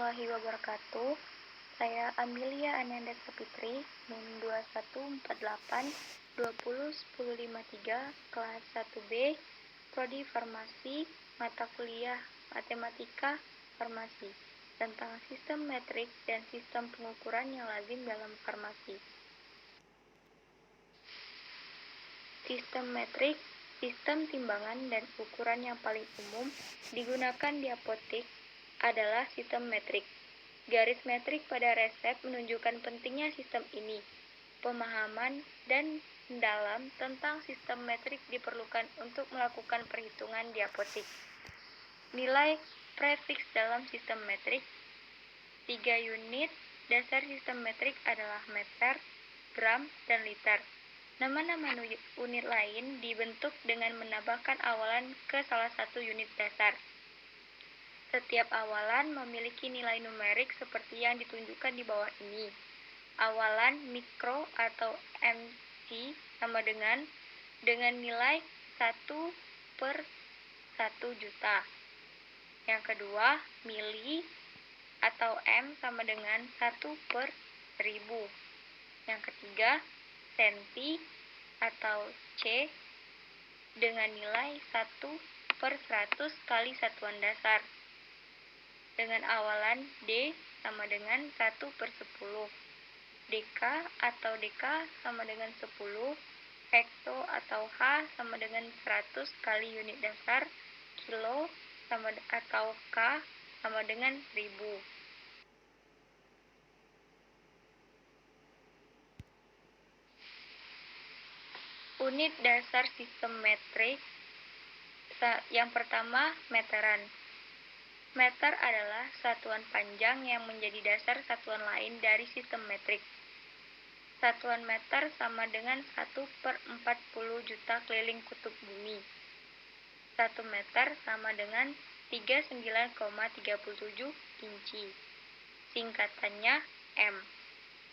warahmatullahi wabarakatuh. Saya Amelia Ananda Sapitri, NIM 2148201053, kelas 1B, Prodi Farmasi, mata kuliah Matematika Farmasi, tentang sistem metrik dan sistem pengukuran yang lazim dalam farmasi. Sistem metrik, sistem timbangan dan ukuran yang paling umum digunakan di apotek adalah sistem metrik. Garis metrik pada resep menunjukkan pentingnya sistem ini. Pemahaman dan mendalam tentang sistem metrik diperlukan untuk melakukan perhitungan di apotek. Nilai prefiks dalam sistem metrik. 3 unit dasar sistem metrik adalah meter, gram, dan liter. Nama-nama unit lain dibentuk dengan menambahkan awalan ke salah satu unit dasar. Setiap awalan memiliki nilai numerik seperti yang ditunjukkan di bawah ini. Awalan mikro atau MC sama dengan nilai 1/1 juta. Yang kedua, mili atau M sama dengan 1/1000. Yang ketiga, senti atau C dengan nilai 1/100 kali satuan dasar. Dengan awalan D sama dengan 1/10. Dk atau Dk sama dengan 10. Hekto atau H sama dengan 100 kali unit dasar. Kilo atau K sama dengan 1000. Unit dasar sistem metrik. Yang pertama, meteran. Meter adalah satuan panjang yang menjadi dasar satuan lain dari sistem metrik. Satuan meter sama dengan 1/40 juta keliling kutub bumi. 1 meter sama dengan 39,37 inci. Singkatannya M.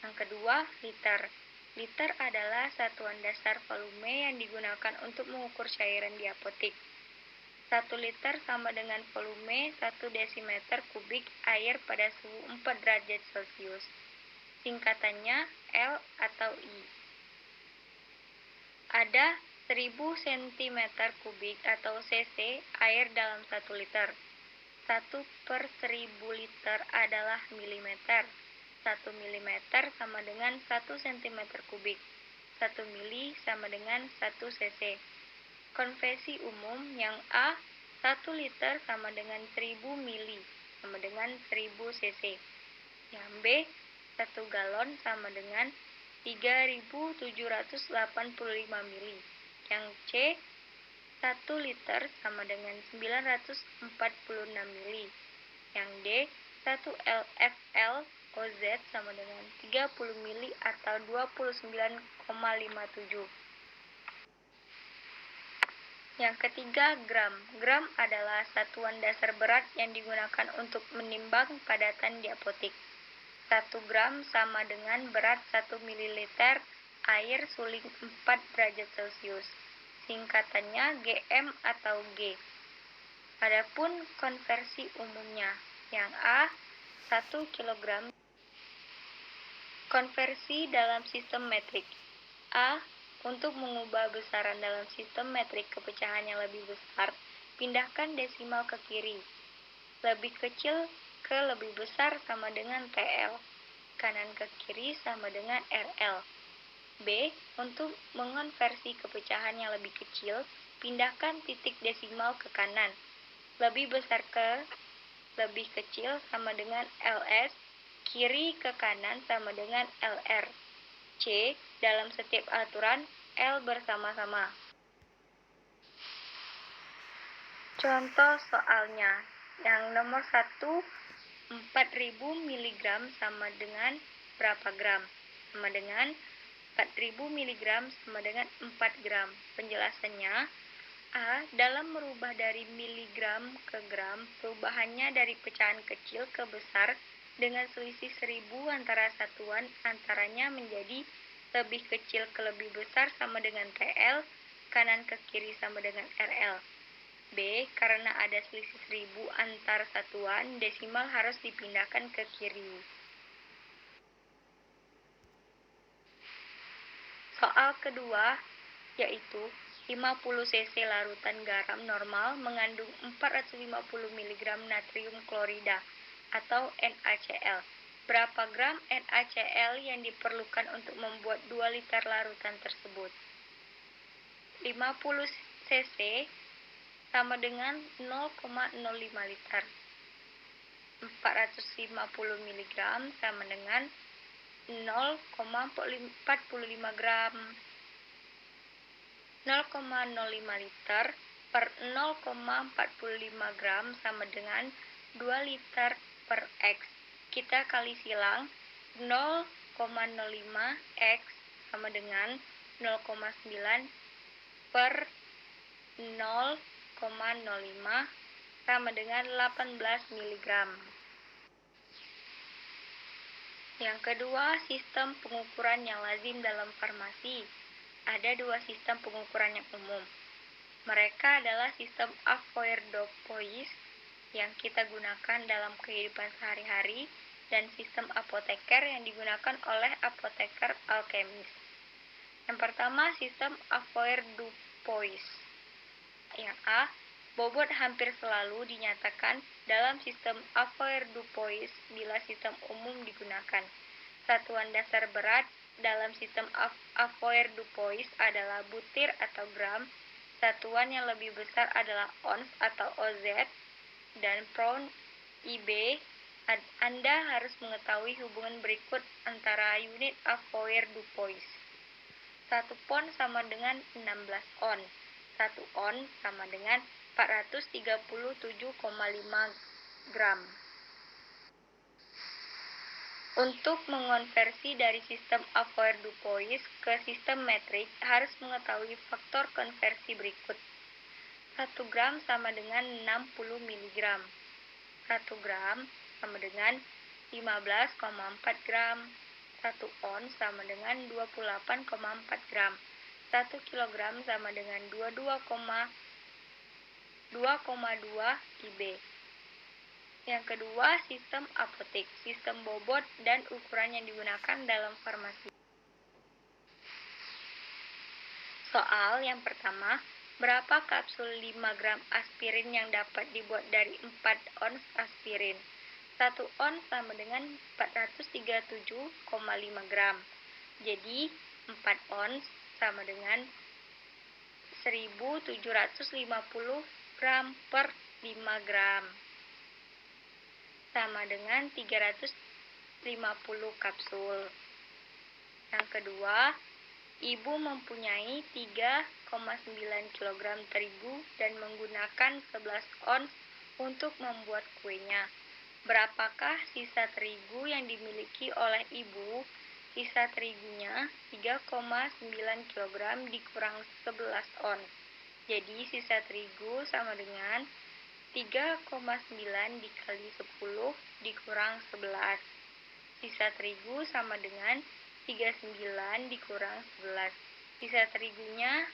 Yang kedua, liter. Liter adalah satuan dasar volume yang digunakan untuk mengukur cairan di apotek. 1 liter sama dengan volume 1 desimeter kubik air pada suhu 4 derajat Celcius. Singkatannya L atau I. Ada 1000 cm kubik atau cc air dalam 1 liter. 1/1000 liter adalah milimeter. 1 milimeter sama dengan 1 cm kubik. 1 mili sama dengan 1 cc. Konversi umum yang A, 1 liter sama dengan 1000 mili sama dengan 1000 cc. Yang B, 1 galon sama dengan 3785 mili. Yang C, 1 liter sama dengan 946 mili. Yang D, 1 LFL OZ sama dengan 30 mili atau 29,57. Yang ketiga, gram. Gram adalah satuan dasar berat yang digunakan untuk menimbang padatan di apotek. 1 gram sama dengan berat 1 ml air suling 4 derajat Celcius. Singkatannya GM atau G. Adapun konversi umumnya, yang A, 1 kg. Konversi dalam sistem metrik. A, untuk mengubah besaran dalam sistem metrik ke pecahan yang lebih besar, pindahkan desimal ke kiri. Lebih kecil ke lebih besar sama dengan TL. Kanan ke kiri sama dengan RL. B, untuk mengonversi ke pecahan yang lebih kecil, pindahkan titik desimal ke kanan. Lebih besar ke lebih kecil sama dengan LS, kiri ke kanan sama dengan LR. C, dalam setiap aturan, L bersama-sama. Contoh soalnya, yang nomor 1, 4000 mg sama dengan berapa gram? Sama dengan 4000 mg sama dengan 4 gram. Penjelasannya, A, dalam merubah dari miligram ke gram, perubahannya dari pecahan kecil ke besar dengan selisih 1000 antara satuan antaranya menjadi lebih kecil ke lebih besar sama dengan TL, kanan ke kiri sama dengan RL. B. Karena ada selisih 1000 antar satuan, desimal harus dipindahkan ke kiri. Soal kedua, yaitu 50 cc larutan garam normal mengandung 450 mg natrium klorida atau NaCl. Berapa gram NaCl yang diperlukan untuk membuat 2 liter larutan tersebut? 50 cc sama dengan 0,05 liter. 450 mg sama dengan 0,45 gram. 0,05 liter per 0,45 gram sama dengan 2 liter per X. Kita kali silang, 0,05 X sama dengan 0,9 per 0,05 sama dengan 18 mg. Yang kedua, sistem pengukuran yang lazim dalam farmasi. Ada 2 sistem pengukuran yang umum. Mereka adalah sistem Avoirdupois yang kita gunakan dalam kehidupan sehari-hari dan sistem apoteker yang digunakan oleh apoteker alkemis. Yang pertama, sistem Avoirdupois. Yang A, bobot hampir selalu dinyatakan dalam sistem Avoirdupois bila sistem umum digunakan. Satuan dasar berat dalam sistem Avoirdupois adalah butir atau gram. Satuan yang lebih besar adalah ons atau OZ dan pound IB. Anda harus mengetahui hubungan berikut antara unit Avoirdupois. 1 pon sama dengan 16 on. 1 on sama dengan 437,5 gram. Untuk mengonversi dari sistem Avoirdupois ke sistem metrik, harus mengetahui faktor konversi berikut. 1 gram sama dengan 60 mg. 1 gram sama dengan 15,4 gram. 1 on sama dengan 28,4 gram. 1 kilogram sama dengan 22,2 IB. Yang kedua, sistem apotek, sistem bobot dan ukuran yang digunakan dalam farmasi. Soal yang pertama, berapa kapsul 5 gram aspirin yang dapat dibuat dari 4 ons aspirin? 1 ons sama dengan 437,5 gram. Jadi, 4 ons sama dengan 1750 gram per 5 gram. Sama dengan 350 kapsul. Yang kedua, ibu mempunyai 3,9 kg terigu dan menggunakan 11 ons untuk membuat kuenya. Berapakah sisa terigu yang dimiliki oleh ibu? Sisa terigunya 3,9 kg dikurang 11 ons. Jadi sisa terigu sama dengan 3,9 dikali 10 dikurang 11. Sisa terigu sama dengan 39 dikurang 11. Sisa terigunya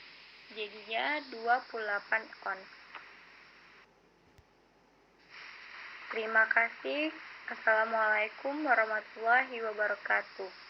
jadinya 28 ons. Terima kasih. Assalamualaikum warahmatullahi wabarakatuh.